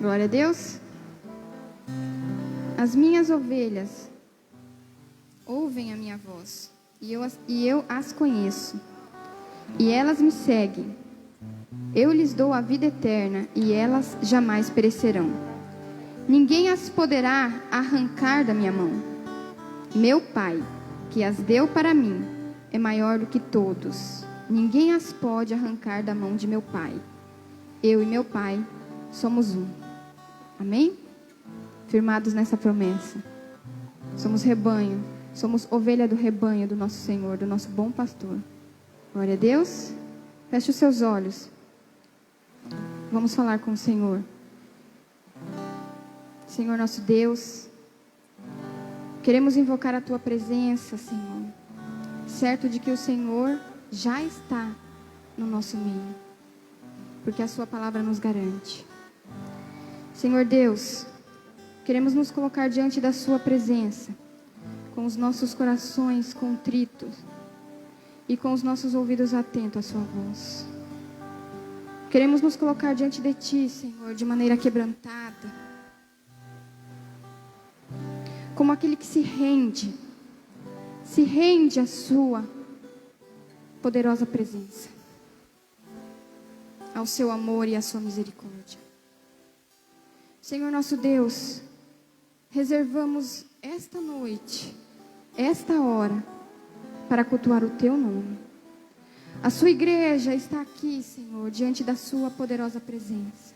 Glória a Deus. As minhas ovelhas ouvem a minha voz, e eu as conheço, e elas me seguem. Eu lhes dou a vida eterna, e elas jamais perecerão. Ninguém as poderá arrancar da minha mão. Meu Pai, que as deu para mim, é maior do que todos. Ninguém as pode arrancar da mão de meu Pai. Eu e meu Pai somos um. Amém? Firmados nessa promessa. Somos rebanho. Somos ovelha do rebanho do nosso Senhor, do nosso bom pastor. Glória a Deus. Feche os seus olhos. Vamos falar com o Senhor. Senhor nosso Deus, queremos invocar a Tua presença, Senhor. Certo de que o Senhor já está no nosso meio, porque a Sua palavra nos garante. Senhor Deus, queremos nos colocar diante da Sua presença, com os nossos corações contritos e com os nossos ouvidos atentos à Sua voz. Queremos nos colocar diante de Ti, Senhor, de maneira quebrantada, como aquele que se rende à Sua poderosa presença, ao Seu amor e à Sua misericórdia. Senhor nosso Deus, reservamos esta noite, esta hora, para cultuar o Teu nome. A Sua igreja está aqui, Senhor, diante da Sua poderosa presença,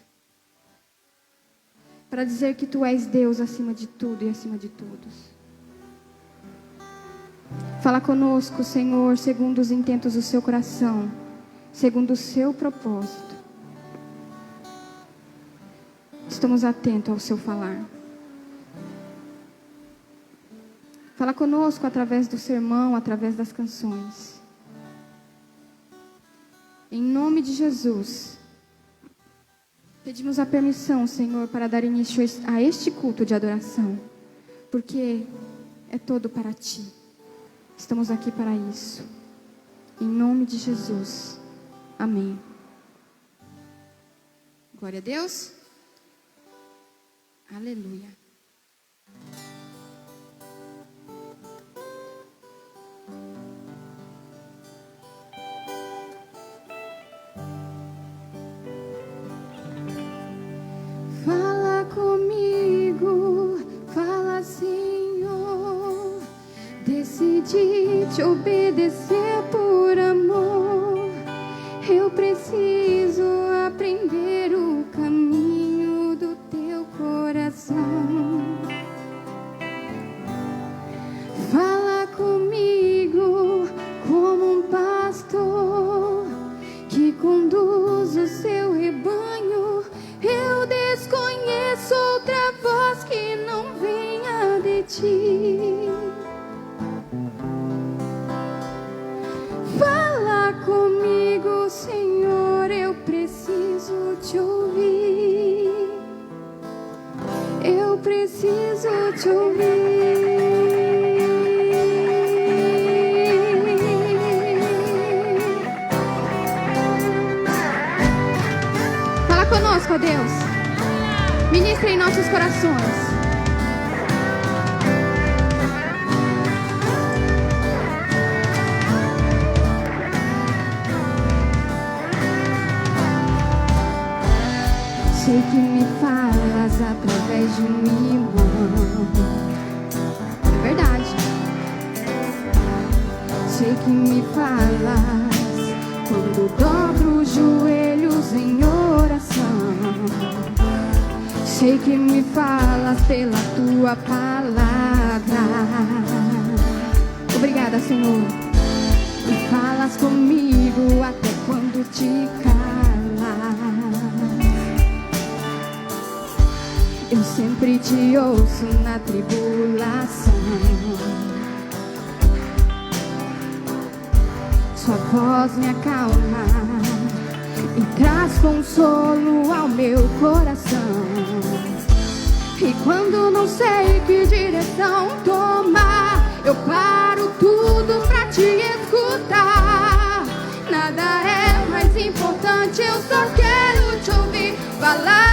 para dizer que Tu és Deus acima de tudo e acima de todos. Fala conosco, Senhor, segundo os intentos do Seu coração, segundo o Seu propósito. Estamos atentos ao Seu falar. Fala conosco através do sermão, através das canções. Em nome de Jesus, pedimos a permissão, Senhor, para dar início a este culto de adoração, porque é todo para Ti. Estamos aqui para isso. Em nome de Jesus. Amém. Glória a Deus. Aleluia. Fala comigo, fala, Senhor. Decidi te obedecer por amor. Eu preciso aprender o caminho do Teu coração. Fala comigo como um pastor que conduz o seu rebanho. Eu desconheço outra voz que não venha de Ti. Fala comigo, Senhor, eu preciso Te ouvir. Eu preciso Te ouvir. Fala conosco, ó Deus. Ministra em nossos corações. Sei que me falas através de um irmão. É verdade. Sei que me falas quando dobro os joelhos em oração. Sei que me falas pela Tua palavra. Obrigada, Senhor. E falas comigo até quando te calas. Eu sempre Te ouço na tribulação. Sua voz me acalma e traz consolo ao meu coração. E quando não sei que direção tomar, eu paro tudo pra Te escutar. Nada é mais importante, eu só quero Te ouvir falar.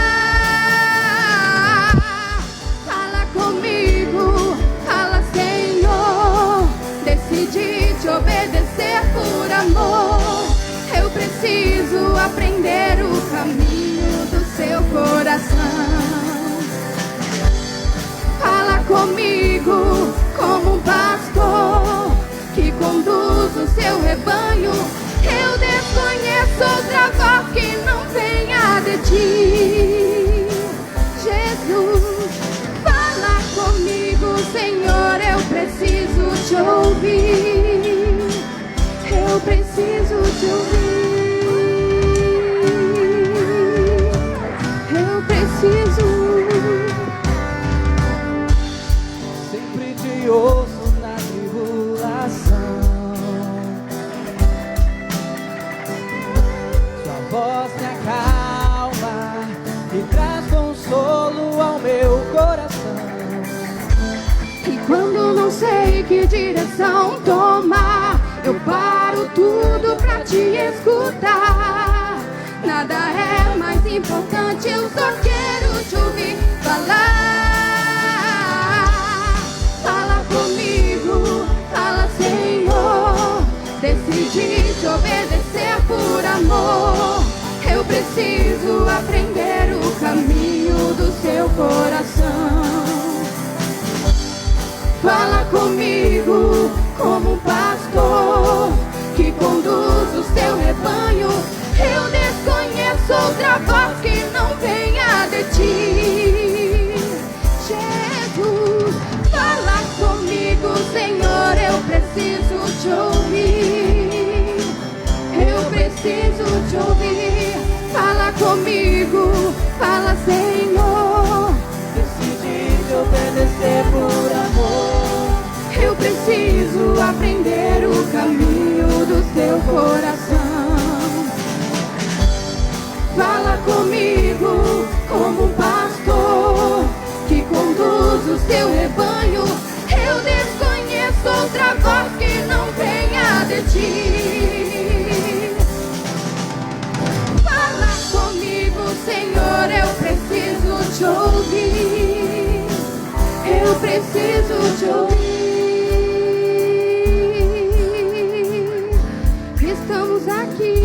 preciso aprender o caminho do seu coração. Fala comigo como um pastor que conduz o seu rebanho. Eu desconheço outra voz que não venha de ti. Jesus, fala comigo, Senhor, eu preciso te ouvir. Eu preciso te ouvir. Eu preciso. Sempre te ouço na tribulação. Sua voz me acalma e traz consolo ao meu coração. E quando não sei que direção tomar, eu paro tudo pra te escutar. Nada é mais importante, eu só quero te ouvir falar. Fala comigo, fala, Senhor. Decidi te obedecer por amor. Eu preciso aprender o caminho do seu coração. Fala comigo como um pastor que conduz o seu rebanho. Eu desconheço outra voz que não venha de ti. Jesus, fala comigo, Senhor, eu preciso te ouvir. Eu preciso te ouvir. Fala comigo, fala, Senhor. Decidi te obedecer por amor. Eu preciso aprender o caminho do seu coração. Fala comigo como um pastor que conduz o seu rebanho. Eu desconheço outra voz que não venha de ti. Fala comigo, Senhor, eu preciso te ouvir. Eu preciso te ouvir. Estamos aqui.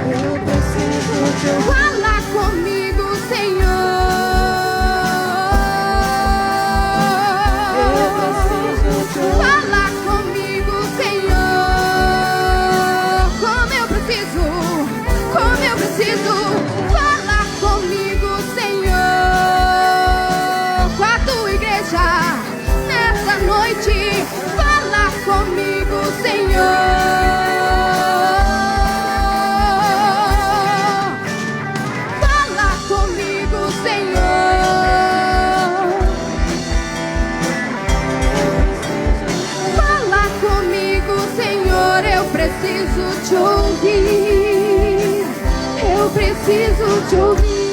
Eu preciso te ouvir. Fala comigo, Senhor. Eu preciso te ouvir. Fala comigo, Senhor. Como eu preciso, como eu preciso. Fala comigo, Senhor. Com a tua igreja nessa noite. Fala comigo, Senhor. Fala comigo, Senhor. Fala comigo, Senhor, eu preciso te ouvir. Eu preciso te ouvir.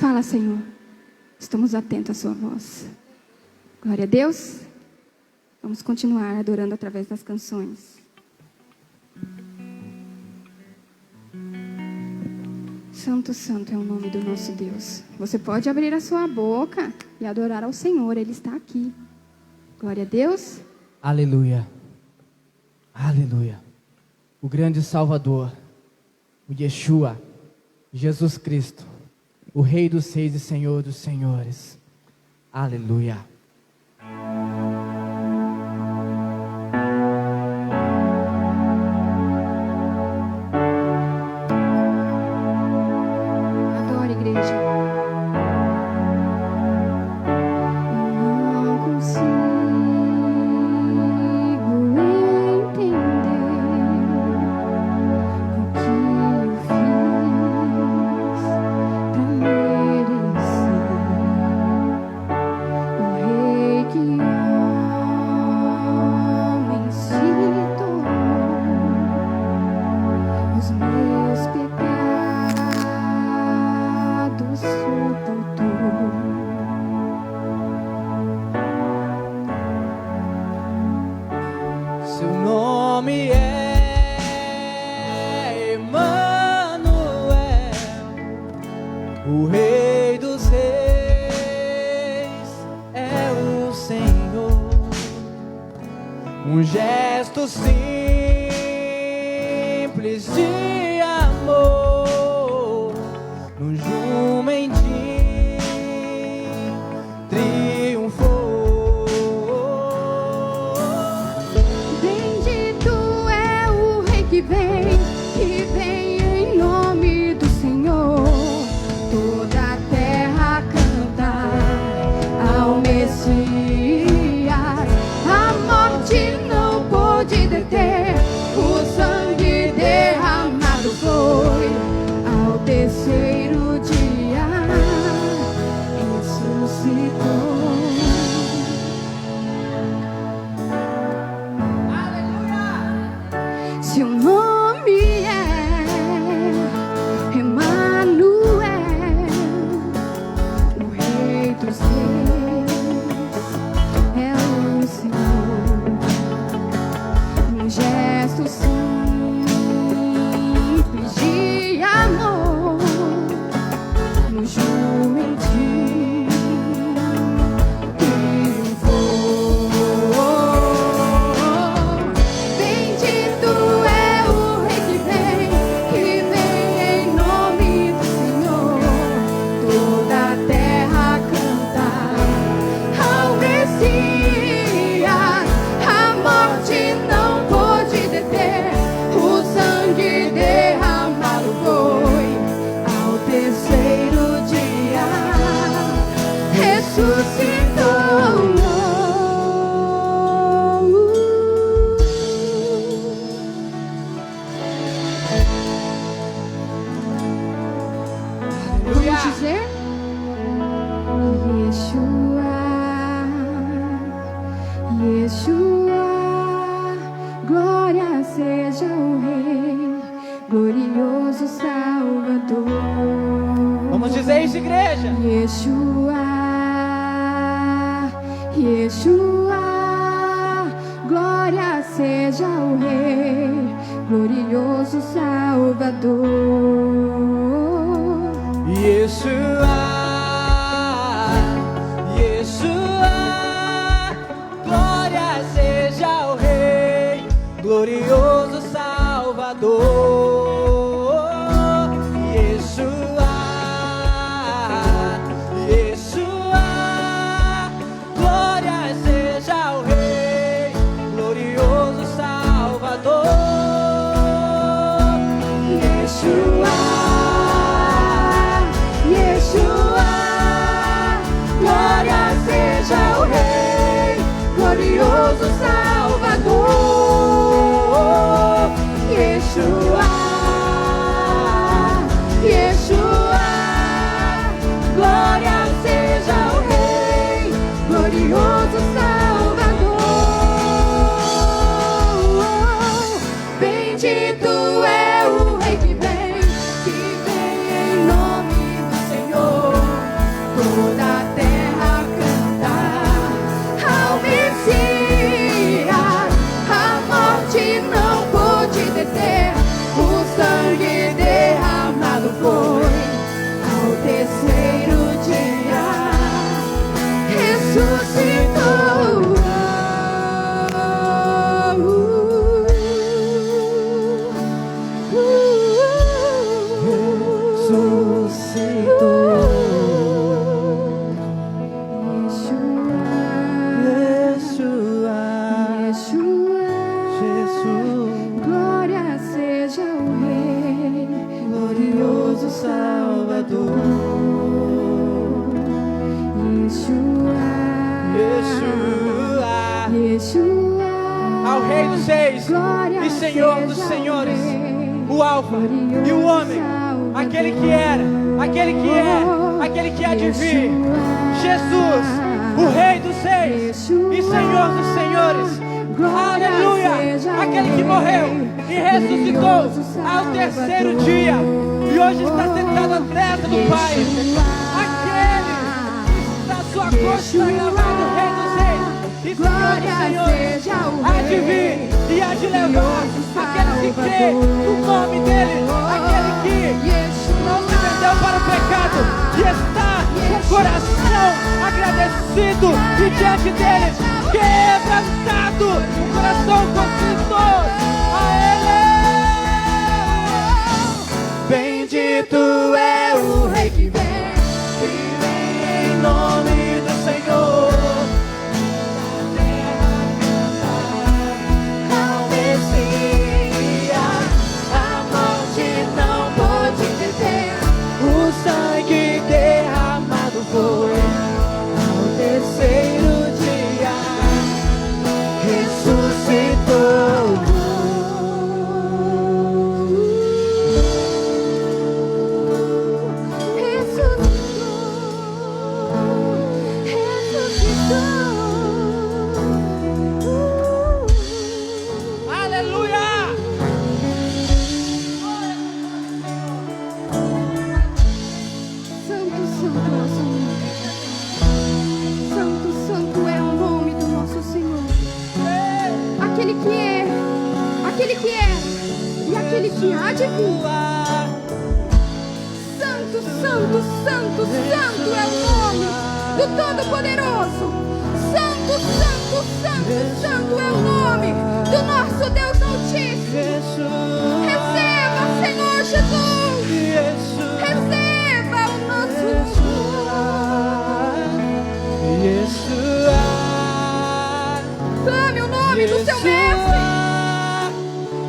Fala, Senhor. Estamos atentos à sua voz. Glória a Deus. Vamos continuar adorando através das canções. Santo, santo é o nome do nosso Deus. Você pode abrir a sua boca e adorar ao Senhor. Ele está aqui. Glória a Deus. Aleluia. Aleluia. O grande Salvador, o Yeshua, Jesus Cristo, o Rei dos Reis e Senhor dos Senhores. Aleluia. Adore, igreja. Eu não consigo entender o que eu fiz pra merecer o rei que homem se tornou. Os meus pecados suportou. Seu nome é Emmanuel, simples de amor, no jumentinho triunfou. Bendito é o Rei que vem em nome do Senhor. Toda a terra canta ao Messias. A morte não pôde deter, o sangue derramado foi. Ao terceiro dia ressuscitou. Seu nome é Emanuel, o Rei dos Reis é o Senhor. Um gesto simples de amor, no jumentinho triunfou. Bendito é o Rei que vem em nome do Senhor. Toda a terra canta ao Messias. A morte não pôde deter, o sangue derramado foi. Ao terceiro dia ressuscitou. Vamos dizer? Yeshua, glória seja o Rei, glorioso Salvador. Vamos dizer isso, igreja. Yeshua, glória seja o Rei, glorioso Salvador. Yeshua, glória seja o Rei, glorioso Salvador. Yeshua, glória seja o Rei, glorioso Salvador. Yeshua, glória seja o Rei, glorioso Salvador. Yeshua, glória seja o Rei, glorioso Salvador. Bendito é o Rei que vem em nome do Senhor. Toda a terra canta ao Messias. A morte não pôde deter, o sangue derramado foi. Ao terceiro dia ressuscitou. Glória seja o Rei, glorioso Salvador. Yeshua, ao Rei dos Reis e Senhor dos Senhores, o Alfa e o Ômega, aquele que era, aquele que é, aquele que há de vir. Jesus, o Rei dos Reis e Senhor dos Senhores. Aleluia! Aquele que morreu e ressuscitou ao terceiro dia e hoje está sentado à destra do Pai. Aquele que na sua costa gravado Rei dos Reis e Senhor dos Senhores há de vir e há de levar aquele que crê no nome dele, aquele que não se vendeu para o pecado e está com o coração agradecido e diante dele quebrantado, o coração contrito a ele. daquele que há de vir. Santo, santo, santo, santo é o nome do Todo-Poderoso. Santo, santo, santo, santo é o nome do nosso Deus Altíssimo. Receba, Senhor Jesus. Receba o nosso louvor. Clame o nome do seu mestre.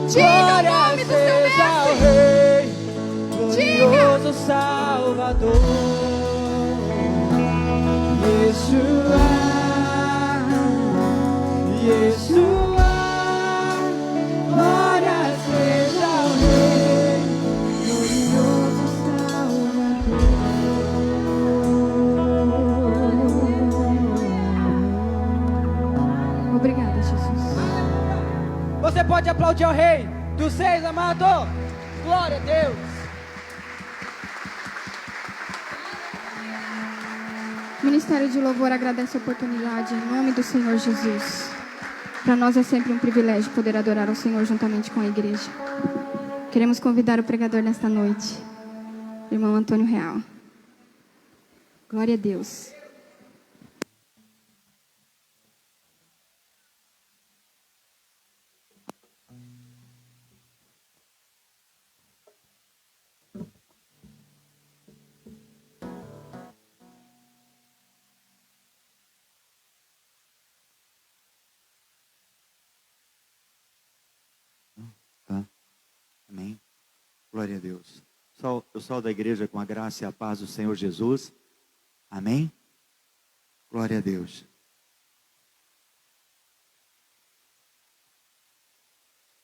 Diga o nome do seu mestre. Diga. Salvador, Yeshua, Yeshua, glória seja ao Rei, glorioso Salvador. Obrigada, Jesus. Você pode aplaudir ao Rei dos Reis, amado. Glória a Deus. O Ministério de Louvor agradece a oportunidade em nome do Senhor Jesus. Para nós é sempre um privilégio poder adorar ao Senhor juntamente com a igreja. Queremos convidar o pregador nesta noite, irmão Antônio Real. Glória a Deus. Amém. Glória a Deus. Eu sou da igreja com a graça e a paz do Senhor Jesus. Amém. Glória a Deus.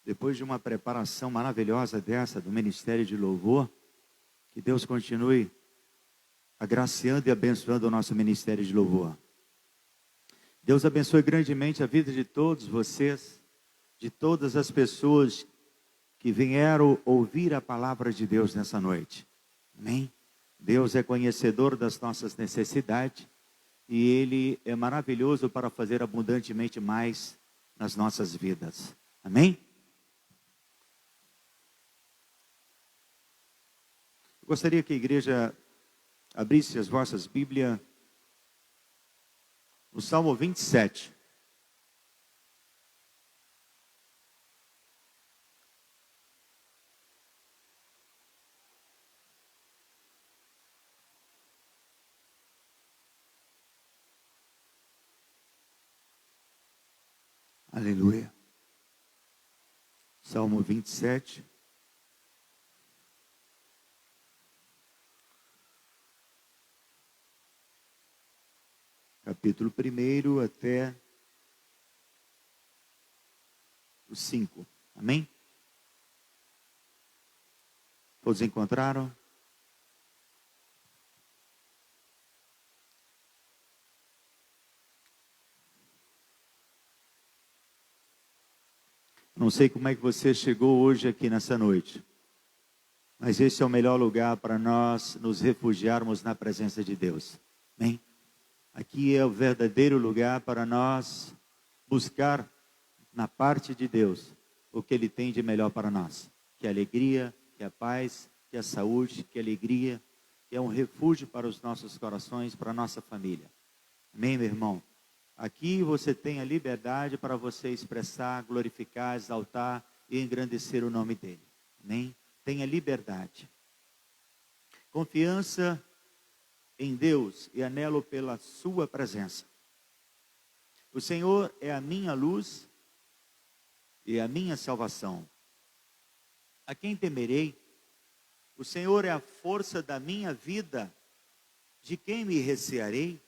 Depois de uma preparação maravilhosa dessa do Ministério de Louvor, que Deus continue agraciando e abençoando o nosso Ministério de Louvor. Deus abençoe grandemente a vida de todos vocês, de todas as pessoas que vieram ouvir a palavra de Deus nessa noite. Amém? Deus é conhecedor das nossas necessidades e Ele é maravilhoso para fazer abundantemente mais nas nossas vidas. Amém? Eu gostaria que a igreja abrisse as vossas Bíblias no Salmo 27. Aleluia. Salmo 27. Capítulo 1 até o 5. Amém? Todos encontraram? Não sei como é que você chegou hoje aqui nessa noite, mas esse é o melhor lugar para nós nos refugiarmos na presença de Deus. Amém? Aqui é o verdadeiro lugar para nós buscar na parte de Deus o que Ele tem de melhor para nós. Que é alegria, que é paz, que é saúde, que é alegria, que é um refúgio para os nossos corações, para a nossa família. Amém, meu irmão? Aqui você tem a liberdade para você expressar, glorificar, exaltar e engrandecer o nome dEle. Amém? Tenha liberdade. Confiança em Deus e anelo pela sua presença. O Senhor é a minha luz e a minha salvação. A quem temerei? O Senhor é a força da minha vida. De quem me recearei?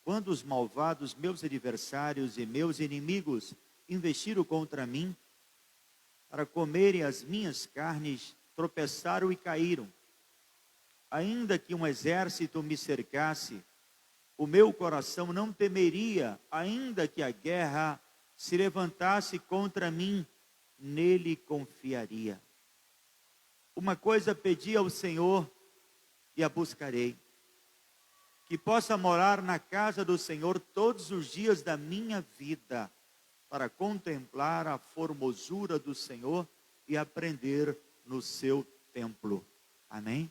Quando os malvados, meus adversários e meus inimigos investiram contra mim, para comerem as minhas carnes, tropeçaram e caíram. Ainda que um exército me cercasse, o meu coração não temeria, ainda que a guerra se levantasse contra mim, nele confiaria. Uma coisa pedi ao Senhor e a buscarei, que possa morar na casa do Senhor todos os dias da minha vida, para contemplar a formosura do Senhor e aprender no seu templo. Amém?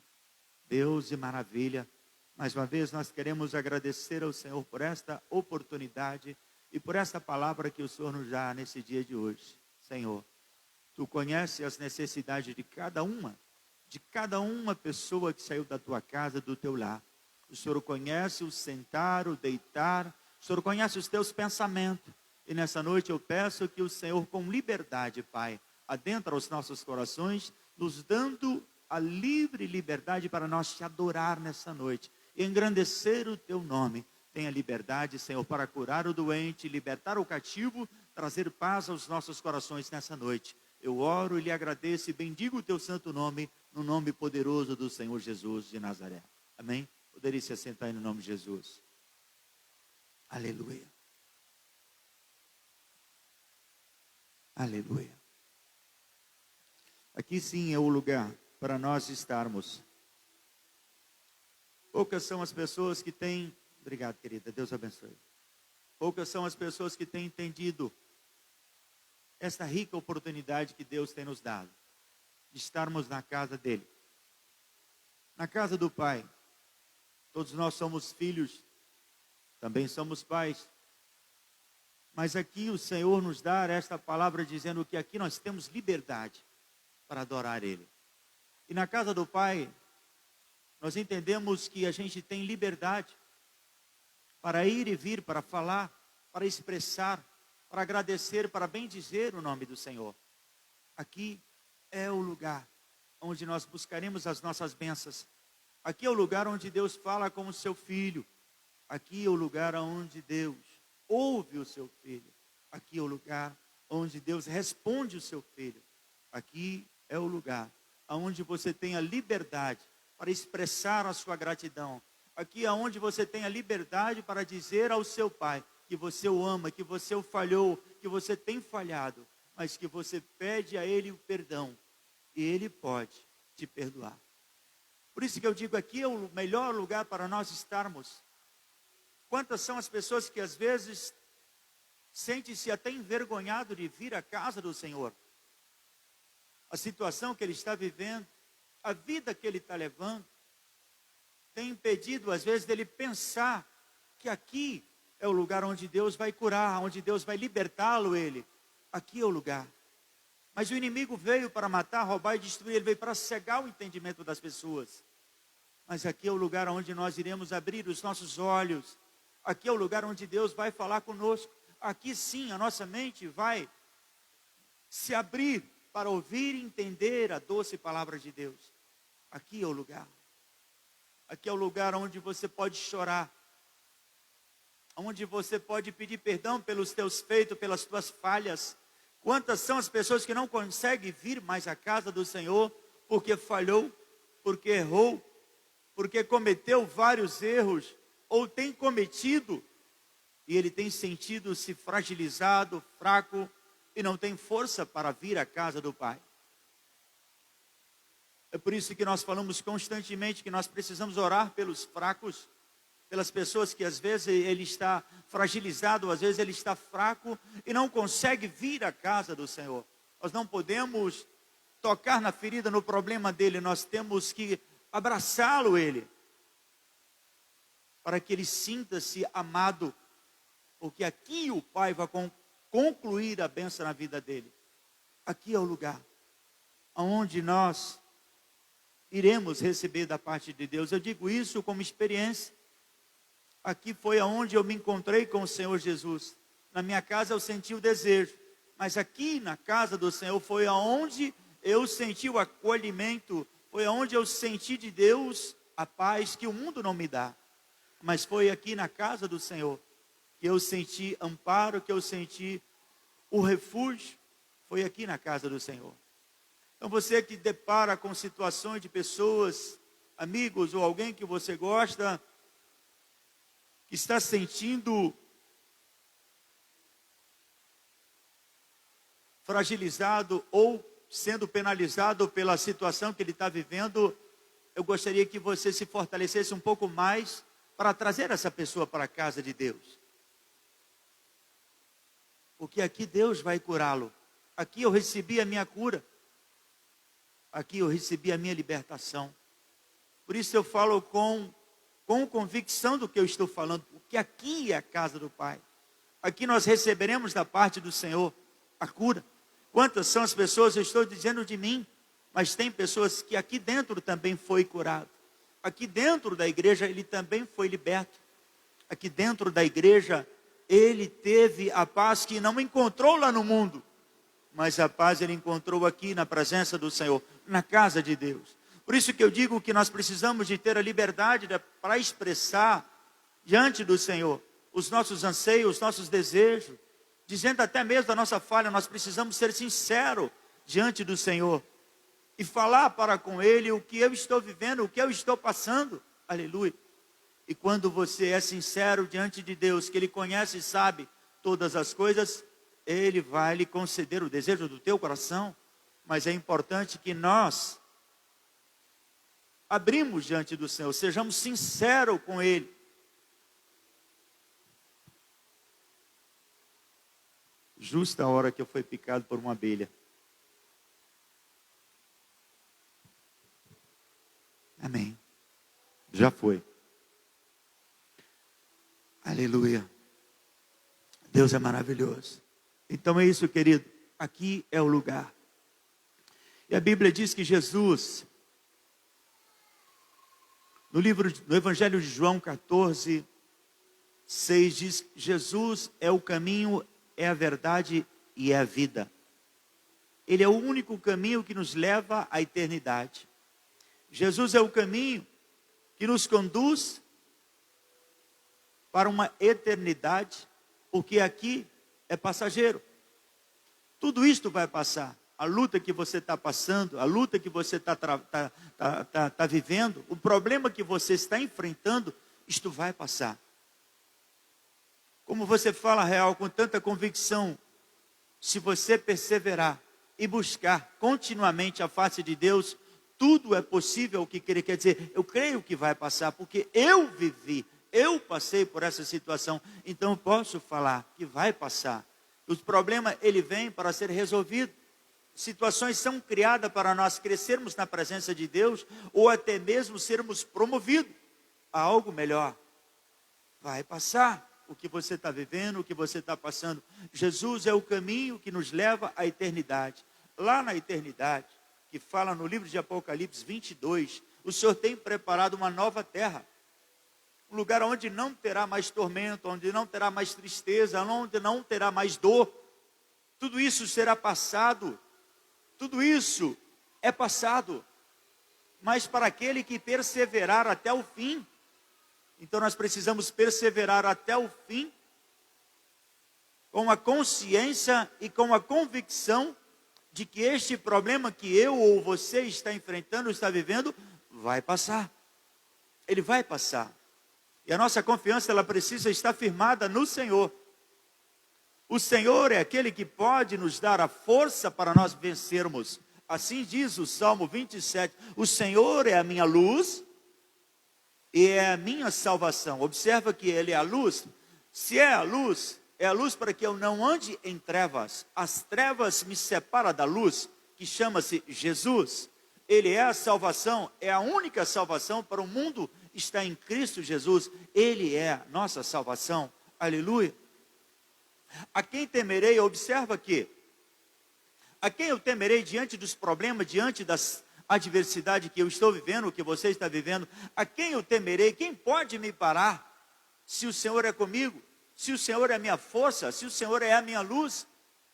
Deus de maravilha. Mais uma vez nós queremos agradecer ao Senhor por esta oportunidade e por esta palavra que o Senhor nos dá nesse dia de hoje. Senhor, Tu conheces as necessidades de cada uma pessoa que saiu da Tua casa, do Teu lar. O Senhor conhece o sentar, o deitar, o Senhor conhece os Teus pensamentos. E nessa noite eu peço que o Senhor, com liberdade, Pai, adentra os nossos corações, nos dando a livre liberdade para nós Te adorar nessa noite e engrandecer o Teu nome. Tenha liberdade, Senhor, para curar o doente, libertar o cativo, trazer paz aos nossos corações nessa noite. Eu oro e lhe agradeço e bendigo o Teu santo nome, no nome poderoso do Senhor Jesus de Nazaré. Amém? Poderia se assentar aí no nome de Jesus. Aleluia. Aleluia. Aqui sim é o lugar para nós estarmos. Poucas são as pessoas que têm... Obrigado, querida. Deus abençoe. Poucas são as pessoas que têm entendido esta rica oportunidade que Deus tem nos dado, de estarmos na casa dEle, na casa do Pai. Todos nós somos filhos, também somos pais, mas aqui o Senhor nos dá esta palavra dizendo que aqui nós temos liberdade para adorar Ele. E na casa do Pai, nós entendemos que a gente tem liberdade para ir e vir, para falar, para expressar, para agradecer, para bendizer o nome do Senhor. Aqui é o lugar onde nós buscaremos as nossas bênçãos. Aqui é o lugar onde Deus fala com o seu filho. Aqui é o lugar onde Deus ouve o seu filho. Aqui é o lugar onde Deus responde o seu filho. Aqui é o lugar onde você tem a liberdade para expressar a sua gratidão. Aqui é onde você tem a liberdade para dizer ao seu pai que você o ama, que você o falhou, que você tem falhado, mas que você pede a Ele o perdão e Ele pode te perdoar. Por isso que eu digo, aqui é o melhor lugar para nós estarmos. Quantas são as pessoas que às vezes sentem-se até envergonhado de vir à casa do Senhor? A situação que ele está vivendo, a vida que ele está levando, tem impedido às vezes dele pensar que aqui é o lugar onde Deus vai curar, onde Deus vai libertá-lo ele. Aqui é o lugar. Mas o inimigo veio para matar, roubar e destruir, ele veio para cegar o entendimento das pessoas. Mas aqui é o lugar onde nós iremos abrir os nossos olhos. Aqui é o lugar onde Deus vai falar conosco. Aqui sim a nossa mente vai se abrir para ouvir e entender a doce palavra de Deus. Aqui é o lugar. Aqui é o lugar onde você pode chorar. Onde você pode pedir perdão pelos teus feitos, pelas tuas falhas. Quantas são as pessoas que não conseguem vir mais à casa do Senhor porque falhou, porque errou, porque cometeu vários erros, ou tem cometido, e ele tem sentido-se fragilizado, fraco, e não tem força para vir à casa do Pai. É por isso que nós falamos constantemente que nós precisamos orar pelos fracos, pelas pessoas que às vezes ele está fragilizado, às vezes ele está fraco e não consegue vir à casa do Senhor. Nós não podemos tocar na ferida, no problema dele, nós temos que abraçá-lo ele, para que ele sinta-se amado, porque aqui o Pai vai concluir a bênção na vida dele. Aqui é o lugar onde nós iremos receber da parte de Deus. Eu digo isso como experiência. Aqui foi aonde eu me encontrei com o Senhor Jesus. Na minha casa eu senti o desejo, mas aqui na casa do Senhor foi aonde eu senti o acolhimento, foi aonde eu senti de Deus a paz que o mundo não me dá. Mas foi aqui na casa do Senhor que eu senti amparo, que eu senti o refúgio. Foi aqui na casa do Senhor. Então você que depara com situações de pessoas, amigos ou alguém que você gosta, que está sentindo fragilizado ou sendo penalizado pela situação que ele está vivendo, eu gostaria que você se fortalecesse um pouco mais para trazer essa pessoa para a casa de Deus. Porque aqui Deus vai curá-lo. Aqui eu recebi a minha cura. aqui eu recebi a minha libertação. Por isso eu falo com convicção do que eu estou falando, porque aqui é a casa do Pai. Aqui nós receberemos da parte do Senhor a cura. Quantas são as pessoas, eu estou dizendo de mim, mas tem pessoas que aqui dentro também foi curado. Aqui dentro da igreja ele também foi liberto. Aqui dentro da igreja ele teve a paz que não encontrou lá no mundo, mas a paz ele encontrou aqui na presença do Senhor, na casa de Deus. Por isso que eu digo que nós precisamos de ter a liberdade para expressar diante do Senhor os nossos anseios, os nossos desejos, dizendo até mesmo da nossa falha. Nós precisamos ser sinceros diante do Senhor e falar para com Ele o que eu estou vivendo, o que eu estou passando. Aleluia. E quando você é sincero diante de Deus, que Ele conhece e sabe todas as coisas, Ele vai lhe conceder o desejo do teu coração. Mas é importante que nós abrimos diante do Senhor, sejamos sinceros com Ele. Justa a hora que eu fui picado por uma abelha. Amém. Já foi. Aleluia. Deus é maravilhoso. Então é isso, querido. Aqui é o lugar. E a Bíblia diz que Jesus, no Evangelho de João 14, 6, diz: Jesus é o caminho, é a verdade e é a vida. Ele é o único caminho que nos leva à eternidade. Jesus é o caminho que nos conduz para uma eternidade, porque aqui é passageiro. Tudo isto vai passar. A luta que você está passando, a luta que você está vivendo, o problema que você está enfrentando, isto vai passar. Como você fala real com tanta convicção, se você perseverar e buscar continuamente a face de Deus, tudo é possível. O que ele quer dizer? Eu creio que vai passar, porque eu vivi, eu passei por essa situação, então eu posso falar que vai passar. Os problemas, ele vem para ser resolvido. Situações são criadas para nós crescermos na presença de Deus, ou até mesmo sermos promovidos a algo melhor. Vai passar o que você está vivendo, o que você está passando. Jesus é o caminho que nos leva à eternidade. Lá na eternidade, que fala no livro de Apocalipse 22, o Senhor tem preparado uma nova terra. Um lugar onde não terá mais tormento, onde não terá mais tristeza, onde não terá mais dor. Tudo isso será passado. Tudo isso é passado. Mas para aquele que perseverar até o fim. Então nós precisamos perseverar até o fim, com a consciência e com a convicção de que este problema que eu ou você está enfrentando, está vivendo, vai passar. Ele vai passar. E a nossa confiança, ela precisa estar firmada no Senhor. O Senhor é aquele que pode nos dar a força para nós vencermos. Assim diz o Salmo 27, o Senhor é a minha luz e é a minha salvação. Observa que Ele é a luz. Se é a luz para que eu não ande em trevas. As trevas me separam da luz, que chama-se Jesus. Ele é a salvação, é a única salvação para o mundo, está em Cristo Jesus. Ele é a nossa salvação. Aleluia. A quem temerei? Observa aqui. A quem eu temerei diante dos problemas, diante das adversidades que eu estou vivendo, que você está vivendo? A quem eu temerei? Quem pode me parar? Se o Senhor é comigo, se o Senhor é a minha força, se o Senhor é a minha luz.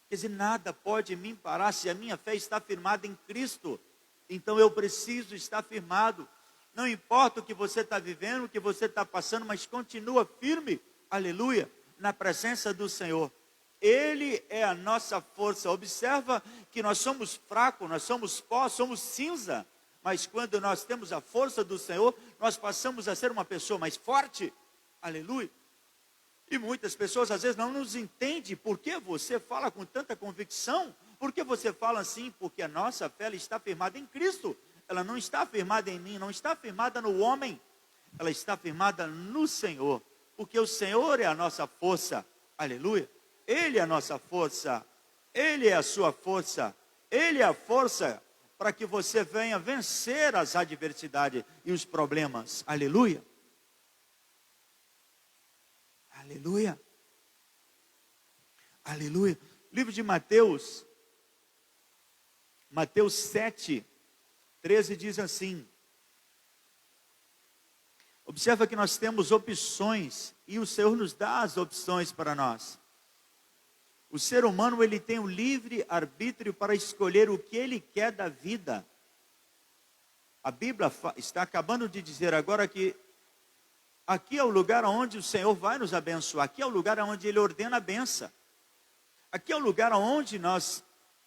Quer dizer, nada pode me parar se a minha fé está firmada em Cristo. Então eu preciso estar firmado. Não importa o que você está vivendo, o que você está passando, mas continua firme, aleluia, na presença do Senhor. Ele é a nossa força. Observa que nós somos fracos, nós somos pó, somos cinza. Mas quando nós temos a força do Senhor, nós passamos a ser uma pessoa mais forte. Aleluia. E muitas pessoas às vezes não nos entendem. Por que você fala com tanta convicção? Por que você fala assim? Porque a nossa fé ela está firmada em Cristo. Ela não está firmada em mim, não está firmada no homem. Ela está firmada no Senhor. Porque o Senhor é a nossa força. Aleluia. Ele é a nossa força. Ele é a sua força. Ele é a força. para que você venha vencer as adversidades e os problemas. Aleluia. Aleluia. Aleluia. Livro de Mateus, Mateus 7, 13 diz assim. Observa que nós temos opções e o Senhor nos dá as opções para nós. O ser humano, ele tem o livre arbítrio para escolher o que ele quer da vida. A Bíblia está acabando de dizer agora que aqui é o lugar onde o Senhor vai nos abençoar. Aqui é o lugar onde Ele ordena a benção. Aqui é o lugar onde nós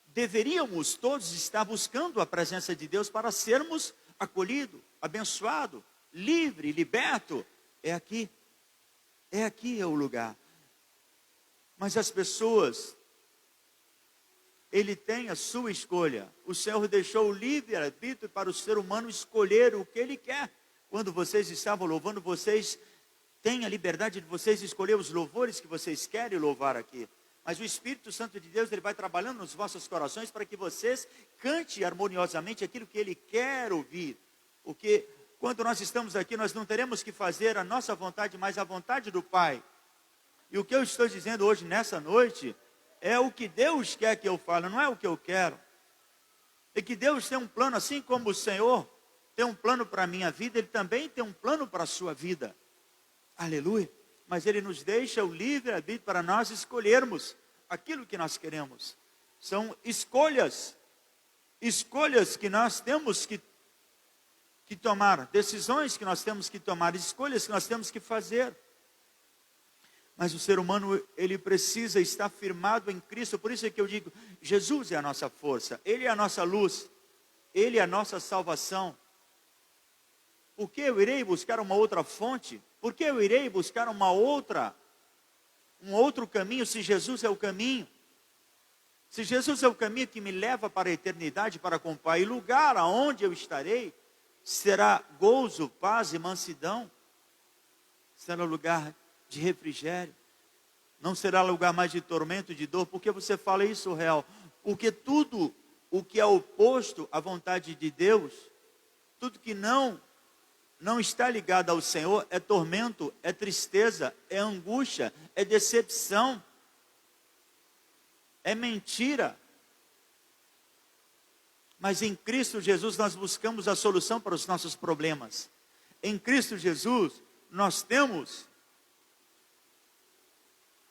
deveríamos todos estar buscando a presença de Deus para sermos acolhidos, abençoados, livre, liberto. É aqui é o lugar. Mas as pessoas, ele tem a sua escolha. O Senhor deixou o livre-arbítrio para o ser humano escolher o que ele quer. Quando vocês estavam louvando, vocês têm a liberdade de vocês escolher os louvores que vocês querem louvar aqui. Mas o Espírito Santo de Deus, ele vai trabalhando nos vossos corações para que vocês cantem harmoniosamente aquilo que ele quer ouvir. Porque quando nós estamos aqui, nós não teremos que fazer a nossa vontade, mas a vontade do Pai. E o que eu estou dizendo hoje, nessa noite, é o que Deus quer que eu fale, não é o que eu quero. É que Deus tem um plano, assim como o Senhor tem um plano para a minha vida, Ele também tem um plano para a sua vida. Aleluia. Mas Ele nos deixa o livre-arbítrio para nós escolhermos aquilo que nós queremos. São escolhas que nós temos que tomar, decisões que nós temos que tomar, escolhas que nós temos que fazer. Mas o ser humano, ele precisa estar firmado em Cristo. Por isso é que eu digo, Jesus é a nossa força, Ele é a nossa luz, Ele é a nossa salvação. Por que eu irei buscar uma outra fonte? Por que eu irei buscar um outro caminho, se Jesus é o caminho? Se Jesus é o caminho que me leva para a eternidade, para com o Pai, e lugar aonde eu estarei, será gozo, paz e mansidão, será lugar de refrigério, não será lugar mais de tormento e de dor. Por que você fala isso, Real? Porque tudo o que é oposto à vontade de Deus, tudo que não está ligado ao Senhor, é tormento, é tristeza, é angústia, é decepção, é mentira. Mas em Cristo Jesus nós buscamos a solução para os nossos problemas. Em Cristo Jesus nós temos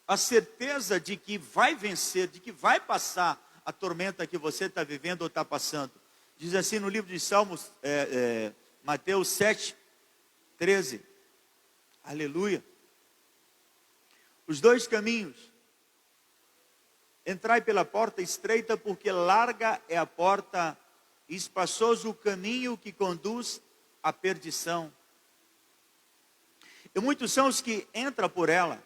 a certeza de que vai vencer, de que vai passar a tormenta que você está vivendo ou está passando. Diz assim no livro de Salmos, Mateus 7, 13. Aleluia. Os dois caminhos. Entrai pela porta estreita, porque larga é a porta, e espaçoso o caminho que conduz à perdição. E muitos são os que entram por ela.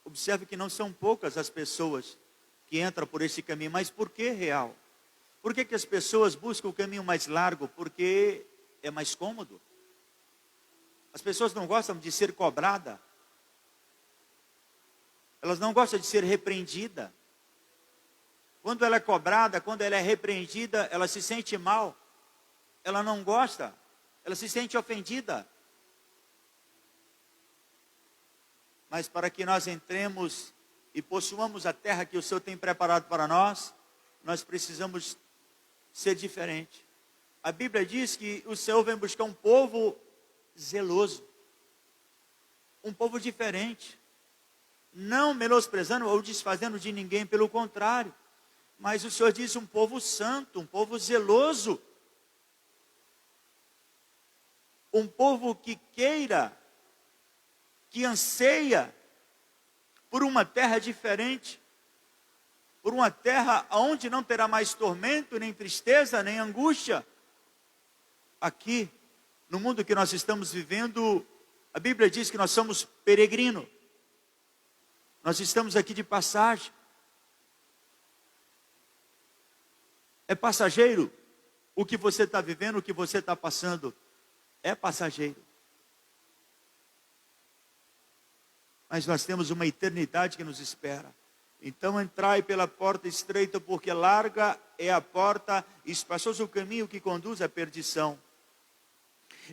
Observe que não são poucas as pessoas que entram por esse caminho. Mas por que, Real? Por que as pessoas buscam o caminho mais largo? Porque é mais cômodo. As pessoas não gostam de ser cobrada. Elas não gostam de ser repreendida. Quando ela é cobrada, quando ela é repreendida, ela se sente mal. Ela não gosta. Ela se sente ofendida. Mas para que nós entremos e possuamos a terra que o Senhor tem preparado para nós, nós precisamos ser diferente. A Bíblia diz que o Senhor vem buscar um povo zeloso, um povo diferente, não menosprezando ou desfazendo de ninguém, pelo contrário, mas o Senhor diz um povo santo, um povo zeloso, um povo que queira, que anseia por uma terra diferente, por uma terra onde não terá mais tormento, nem tristeza, nem angústia. Aqui, no mundo que nós estamos vivendo, a Bíblia diz que nós somos peregrinos. Nós estamos aqui de passagem. É passageiro o que você está vivendo, o que você está passando. É passageiro. Mas nós temos uma eternidade que nos espera. Então entrai pela porta estreita, porque larga é a porta e espaçoso o caminho que conduz à perdição.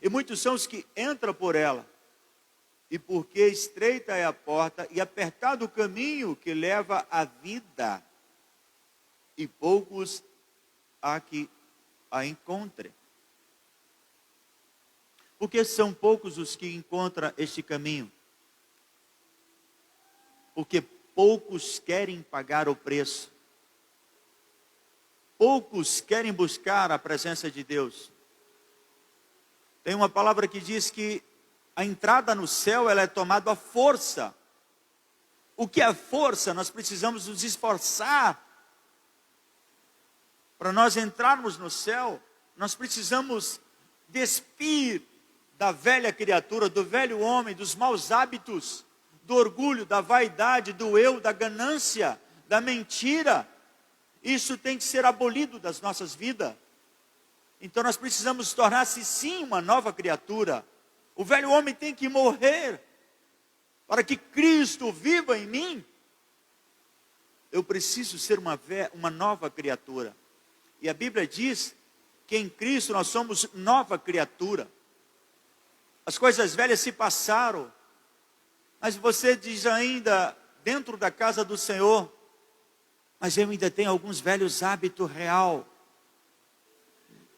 E muitos são os que entram por ela. E porque estreita é a porta e apertado o caminho que leva à vida, e poucos há que a encontrem. Porque são poucos os que encontram este caminho? Porque poucos querem pagar o preço. Poucos querem buscar a presença de Deus. Tem uma palavra que diz que a entrada no céu, ela é tomada à força. O que é força? Nós precisamos nos esforçar. Para nós entrarmos no céu, nós precisamos despir da velha criatura, do velho homem, dos maus hábitos, do orgulho, da vaidade, do eu, da ganância, da mentira. Isso tem que ser abolido das nossas vidas. Então nós precisamos tornar-se sim uma nova criatura. O velho homem tem que morrer para que Cristo viva em mim. Eu preciso ser uma nova criatura. E a Bíblia diz que em Cristo nós somos nova criatura. As coisas velhas se passaram, mas você diz ainda, dentro da casa do Senhor, mas eu ainda tenho alguns velhos hábitos real.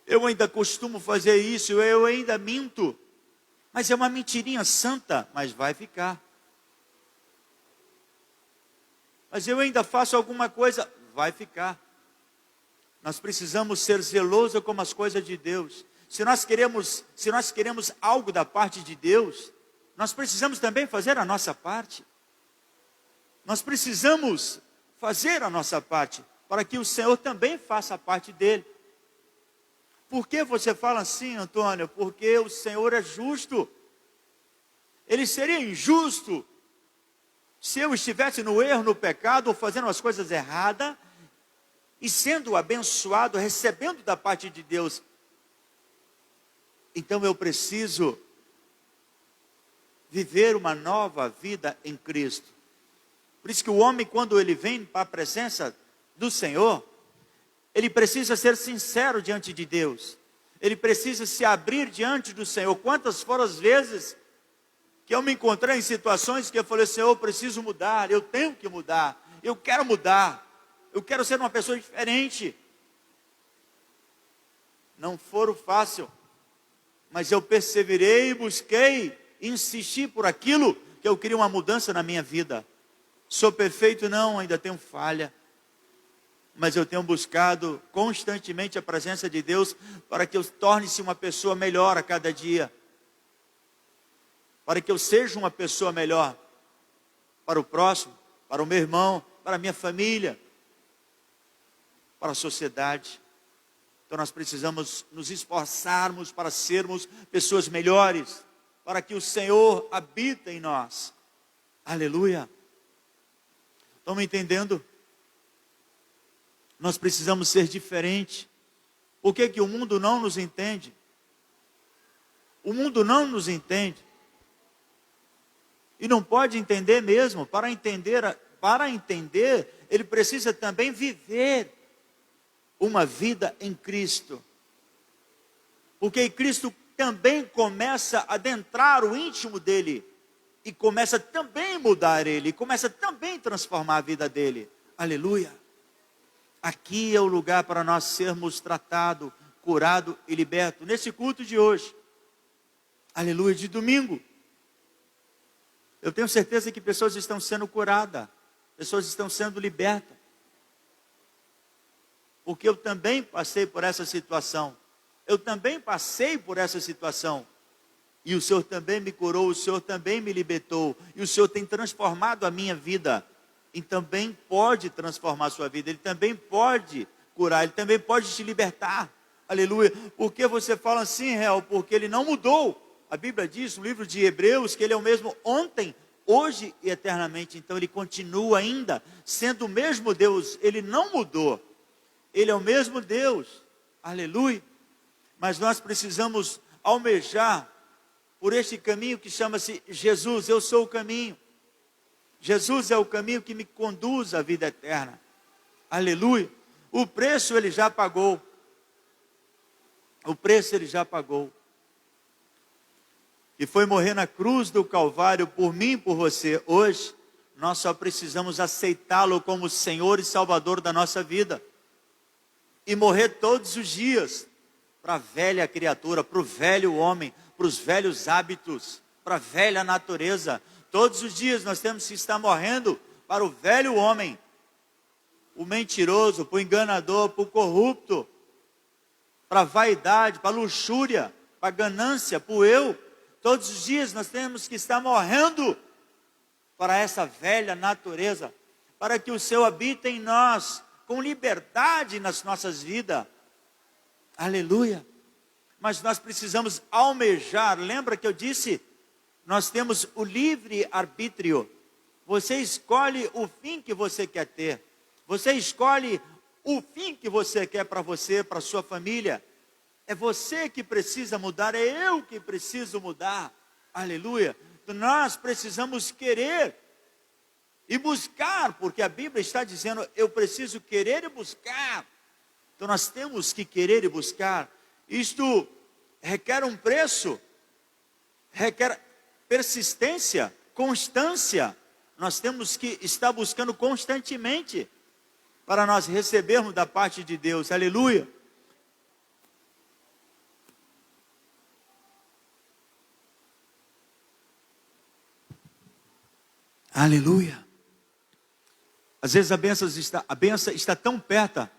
Eu ainda costumo fazer isso, eu ainda minto. Mas é uma mentirinha santa, mas vai ficar. Mas eu ainda faço alguma coisa, vai ficar. Nós precisamos ser zelosos com as coisas de Deus. Se nós queremos algo da parte de Deus, nós precisamos também fazer a nossa parte. Nós precisamos fazer a nossa parte, para que o Senhor também faça a parte dele. Por que você fala assim, Antônio? Porque o Senhor é justo. Ele seria injusto se eu estivesse no erro, no pecado, ou fazendo as coisas erradas, e sendo abençoado, recebendo da parte de Deus. Então eu preciso viver uma nova vida em Cristo. Por isso que o homem, quando ele vem para a presença do Senhor, ele precisa ser sincero diante de Deus. Ele precisa se abrir diante do Senhor. Quantas foram as vezes que eu me encontrei em situações que eu falei, Senhor, eu preciso mudar, eu tenho que mudar, eu quero mudar, eu quero ser uma pessoa diferente. Não foram fácil, mas eu perseverei, busquei, insisti por aquilo que eu queria uma mudança na minha vida. Sou perfeito? Não, ainda tenho falha. Mas eu tenho buscado constantemente a presença de Deus para que eu torne-se uma pessoa melhor a cada dia. Para que eu seja uma pessoa melhor para o próximo, para o meu irmão, para a minha família, para a sociedade. Então nós precisamos nos esforçarmos para sermos pessoas melhores, para que o Senhor habite em nós. Aleluia. Estão me entendendo? Nós precisamos ser diferentes. Por que o mundo não nos entende? O mundo não nos entende. E não pode entender mesmo. Para entender, ele precisa também viver uma vida em Cristo. Porque Cristo também começa a adentrar o íntimo dele. E começa também a mudar ele. E começa também a transformar a vida dele. Aleluia. Aqui é o lugar para nós sermos tratados, curados e libertos. Nesse culto de hoje. Aleluia, de domingo. Eu tenho certeza que pessoas estão sendo curadas. Pessoas estão sendo libertas. Porque eu também passei por essa situação. Eu também passei por essa situação. E o Senhor também me curou, o Senhor também me libertou. E o Senhor tem transformado a minha vida. E também pode transformar a sua vida. Ele também pode curar, ele também pode te libertar. Aleluia. Por que você fala assim, Réu? Porque ele não mudou. A Bíblia diz no livro de Hebreus que ele é o mesmo ontem, hoje e eternamente. Então ele continua ainda sendo o mesmo Deus. Ele não mudou. Ele é o mesmo Deus. Aleluia. Mas nós precisamos almejar por este caminho que chama-se Jesus. Eu sou o caminho. Jesus é o caminho que me conduz à vida eterna. Aleluia. O preço ele já pagou. O preço ele já pagou. E foi morrer na cruz do Calvário por mim e por você. Hoje, nós só precisamos aceitá-lo como Senhor e Salvador da nossa vida. E morrer todos os dias para a velha criatura, para o velho homem, para os velhos hábitos, para a velha natureza. Todos os dias nós temos que estar morrendo para o velho homem, o mentiroso, para o enganador, para o corrupto, para a vaidade, para a luxúria, para a ganância, para o eu. Todos os dias nós temos que estar morrendo para essa velha natureza, para que o Senhor habite em nós, com liberdade nas nossas vidas. Aleluia. Mas nós precisamos almejar. Lembra que eu disse? Nós temos o livre arbítrio. Você escolhe o fim que você quer ter. Você escolhe o fim que você quer para você, para sua família. É você que precisa mudar, é eu que preciso mudar. Aleluia. Nós precisamos querer e buscar, porque a Bíblia está dizendo, eu preciso querer e buscar. Então nós temos que querer e buscar. Isto requer um preço, requer persistência, constância. Nós temos que estar buscando constantemente para nós recebermos da parte de Deus. Aleluia. Aleluia. Às vezes a bênção está tão perto,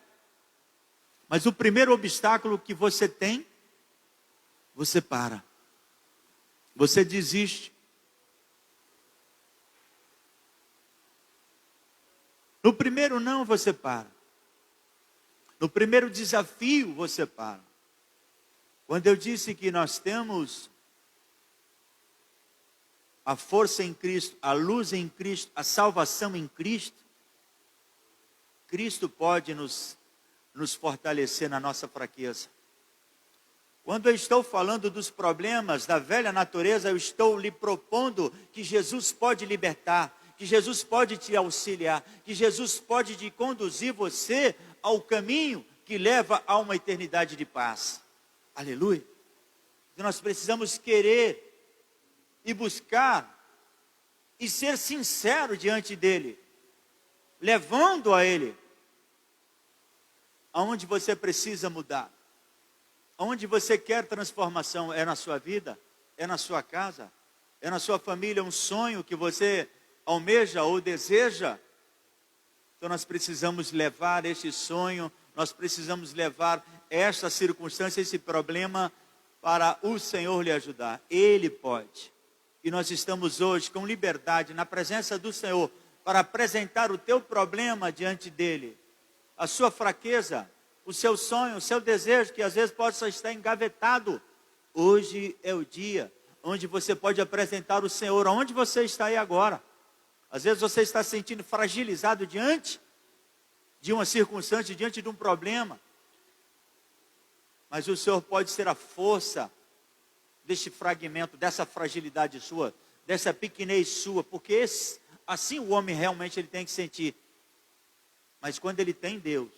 mas o primeiro obstáculo que você tem, você para. Você desiste. No primeiro não, você para. No primeiro desafio, você para. Quando eu disse que nós temos a força em Cristo, a luz em Cristo, a salvação em Cristo, Cristo pode nos fortalecer na nossa fraqueza. Quando eu estou falando dos problemas da velha natureza, eu estou lhe propondo que Jesus pode libertar, que Jesus pode te auxiliar, que Jesus pode te conduzir você ao caminho que leva a uma eternidade de paz. Aleluia. Nós precisamos querer e buscar e ser sincero diante dele, levando a ele aonde você precisa mudar, aonde você quer transformação. É na sua vida, é na sua casa, é na sua família, um sonho que você almeja ou deseja. Então nós precisamos levar este sonho, nós precisamos levar esta circunstância, esse problema para o Senhor lhe ajudar. Ele pode. E nós estamos hoje com liberdade na presença do Senhor para apresentar o teu problema diante dele. A sua fraqueza, o seu sonho, o seu desejo, que às vezes pode só estar engavetado. Hoje é o dia onde você pode apresentar o Senhor, onde você está aí agora. Às vezes você está se sentindo fragilizado diante de uma circunstância, diante de um problema. Mas o Senhor pode ser a força deste fragmento, dessa fragilidade sua, dessa pequenez sua, porque assim o homem realmente ele tem que sentir. Mas quando ele tem Deus,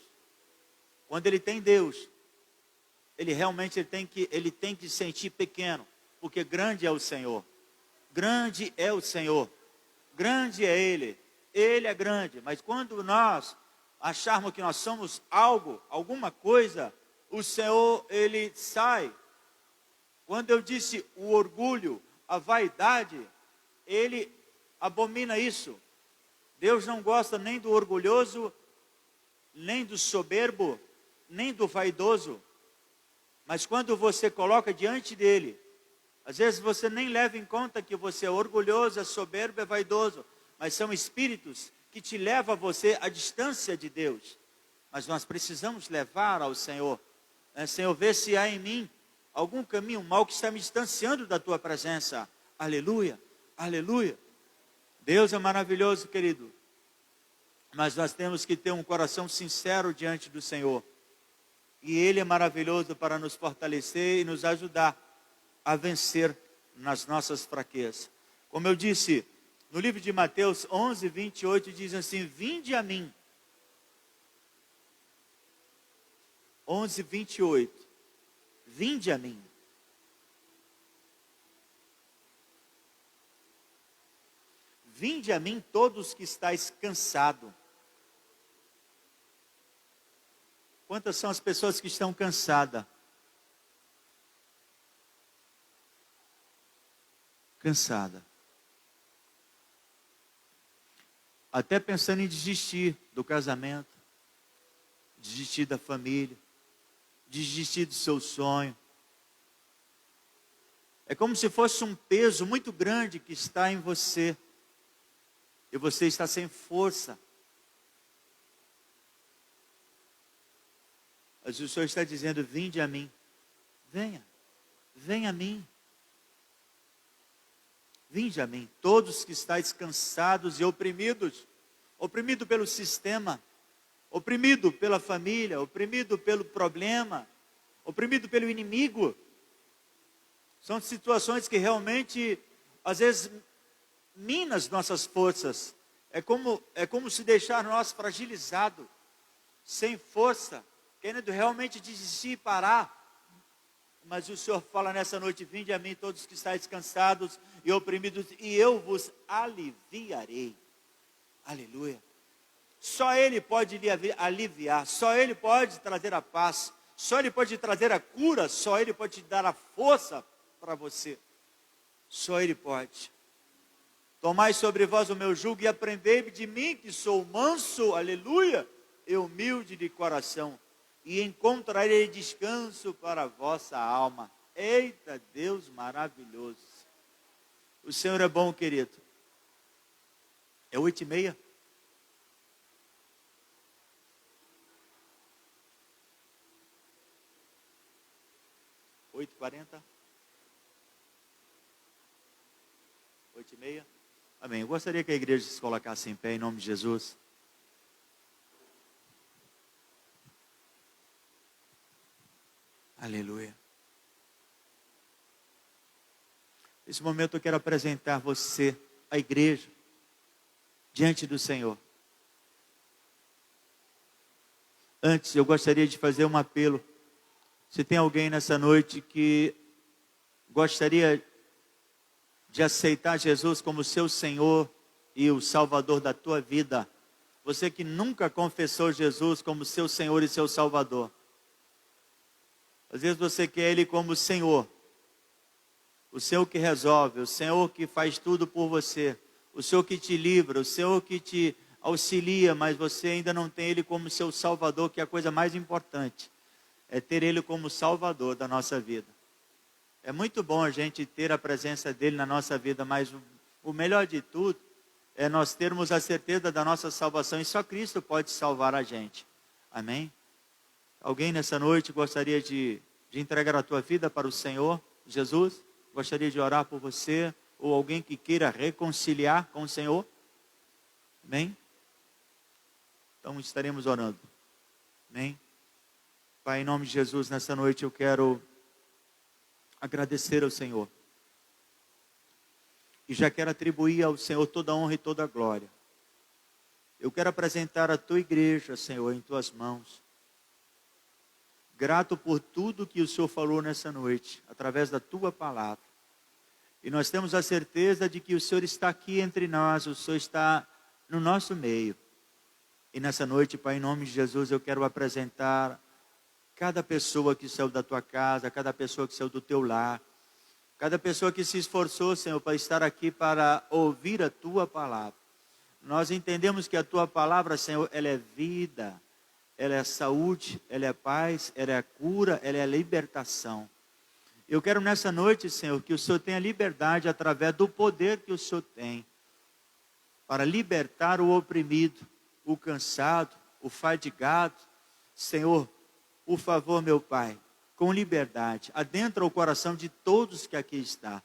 ele realmente ele tem que sentir pequeno, porque grande é o Senhor. Grande é o Senhor. Grande é Ele. Ele é grande. Mas quando nós acharmos que nós somos algo, alguma coisa, o Senhor, Ele sai. Quando eu disse o orgulho, a vaidade, Ele abomina isso. Deus não gosta nem do orgulhoso, nem do soberbo, nem do vaidoso. Mas quando você coloca diante dele, às vezes você nem leva em conta que você é orgulhoso, é soberbo, é vaidoso. Mas são espíritos que te levam a você à distância de Deus. Mas nós precisamos levar ao Senhor. Senhor, vê se há em mim algum caminho mau que está me distanciando da tua presença. Aleluia, aleluia. Deus é maravilhoso, querido. Mas nós temos que ter um coração sincero diante do Senhor. E Ele é maravilhoso para nos fortalecer e nos ajudar a vencer nas nossas fraquezas. Como eu disse, No livro de Mateus 11, 28, diz assim: vinde a mim. 11, 28. Vinde a mim. Vinde a mim todos que estáis cansados. Quantas são as pessoas que estão cansadas? Cansada. Até pensando em desistir do casamento, desistir da família, desistir do seu sonho. É como se fosse um peso muito grande que está em você. E você está sem força. Mas o Senhor está dizendo: vinde a mim. Venha. Venha a mim. Vinde a mim, todos que estáis cansados e oprimidos. Oprimido pelo sistema. Oprimido pela família. Oprimido pelo problema. Oprimido pelo inimigo. São situações que realmente, às vezes, minam as nossas forças. É como se deixar nós fragilizados, sem força, querendo realmente desistir e parar. Mas o Senhor fala nessa noite: vinde a mim todos que estáis cansados e oprimidos, e eu vos aliviarei. Aleluia. Só Ele pode lhe aliviar, só Ele pode trazer a paz, só Ele pode trazer a cura, só Ele pode te dar a força para você. Só Ele pode. Tomai sobre vós o meu jugo e aprendei de mim, que sou manso, aleluia, e humilde de coração, e encontrarei descanso para a vossa alma. Eita Deus maravilhoso. O Senhor é bom, querido. É 8h30? É 8h40? 8h30? Amém. Eu gostaria que a igreja se colocasse em pé em nome de Jesus. Aleluia. Nesse momento eu quero apresentar você, a igreja, diante do Senhor. Antes eu gostaria de fazer um apelo. Se tem alguém nessa noite que gostaria de aceitar Jesus como seu Senhor e o Salvador da tua vida, você que nunca confessou Jesus como seu Senhor e seu Salvador, às vezes você quer Ele como Senhor, o Senhor que resolve, o Senhor que faz tudo por você, o Senhor que te livra, o Senhor que te auxilia, mas você ainda não tem Ele como seu Salvador, que é a coisa mais importante, é ter Ele como Salvador da nossa vida. É muito bom a gente ter a presença dEle na nossa vida, mas o melhor de tudo é nós termos a certeza da nossa salvação, e só Cristo pode salvar a gente. Amém? Alguém nessa noite gostaria de entregar a tua vida para o Senhor Jesus? Gostaria de orar por você? Ou alguém que queira reconciliar com o Senhor? Amém? Então estaremos orando. Amém? Pai, em nome de Jesus, nessa noite eu quero agradecer ao Senhor. E já quero atribuir ao Senhor toda a honra e toda a glória. Eu quero apresentar a tua igreja, Senhor, em tuas mãos. Grato por tudo que o Senhor falou nessa noite, através da tua palavra. E nós temos a certeza de que o Senhor está aqui entre nós, o Senhor está no nosso meio. E nessa noite, Pai, em nome de Jesus, eu quero apresentar cada pessoa que saiu da tua casa, cada pessoa que saiu do teu lar, cada pessoa que se esforçou, Senhor, para estar aqui para ouvir a tua palavra. Nós entendemos que a tua palavra, Senhor, ela é vida, ela é saúde, ela é paz, ela é cura, ela é libertação. Eu quero nessa noite, Senhor, que o Senhor tenha liberdade através do poder que o Senhor tem, para libertar o oprimido, o cansado, o fadigado. Senhor, por favor, meu Pai, com liberdade, adentra o coração de todos que aqui está.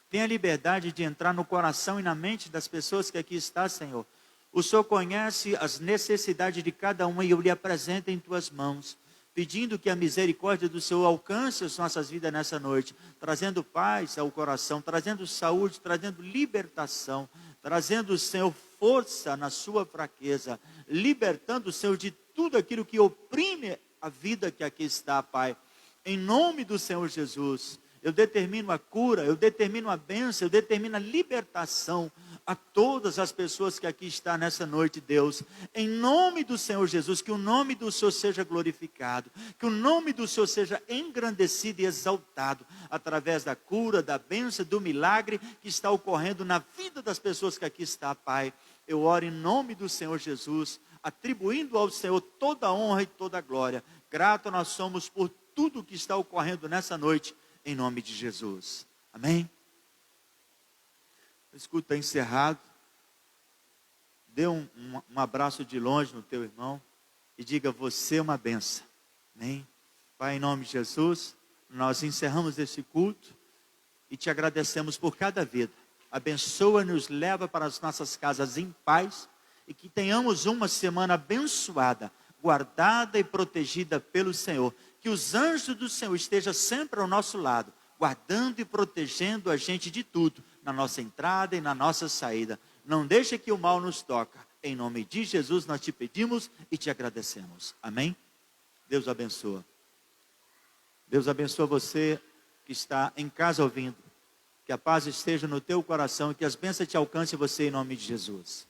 Tenha liberdade de entrar no coração e na mente das pessoas que aqui está, Senhor. O Senhor conhece as necessidades de cada uma e eu lhe apresento em tuas mãos, pedindo que a misericórdia do Senhor alcance as nossas vidas nessa noite, trazendo paz ao coração, trazendo saúde, trazendo libertação. trazendo, Senhor, força na sua fraqueza, libertando, Senhor, de tudo aquilo que oprime a vida que aqui está, Pai. Em nome do Senhor Jesus, eu determino a cura, eu determino a bênção, eu determino a libertação a todas as pessoas que aqui estão nessa noite, Deus. Em nome do Senhor Jesus, que o nome do Senhor seja glorificado, que o nome do Senhor seja engrandecido e exaltado, através da cura, da bênção, do milagre que está ocorrendo na vida das pessoas que aqui estão, Pai. Eu oro em nome do Senhor Jesus, atribuindo ao Senhor toda a honra e toda a glória. Grato nós somos por tudo que está ocorrendo nessa noite, em nome de Jesus. Amém? O escudo está encerrado. Dê um abraço de longe no teu irmão e diga: você é uma benção. Amém? Pai, em nome de Jesus, nós encerramos esse culto e te agradecemos por cada vida. Abençoa-nos, leva para as nossas casas em paz e que tenhamos uma semana abençoada, guardada e protegida pelo Senhor. Que os anjos do Senhor estejam sempre ao nosso lado, guardando e protegendo a gente de tudo, na nossa entrada e na nossa saída. Não deixe que o mal nos toque. Em nome de Jesus nós te pedimos e te agradecemos. Amém? Deus abençoa. Deus abençoa você que está em casa ouvindo. Que a paz esteja no teu coração e que as bênçãos te alcancem você em nome de Jesus.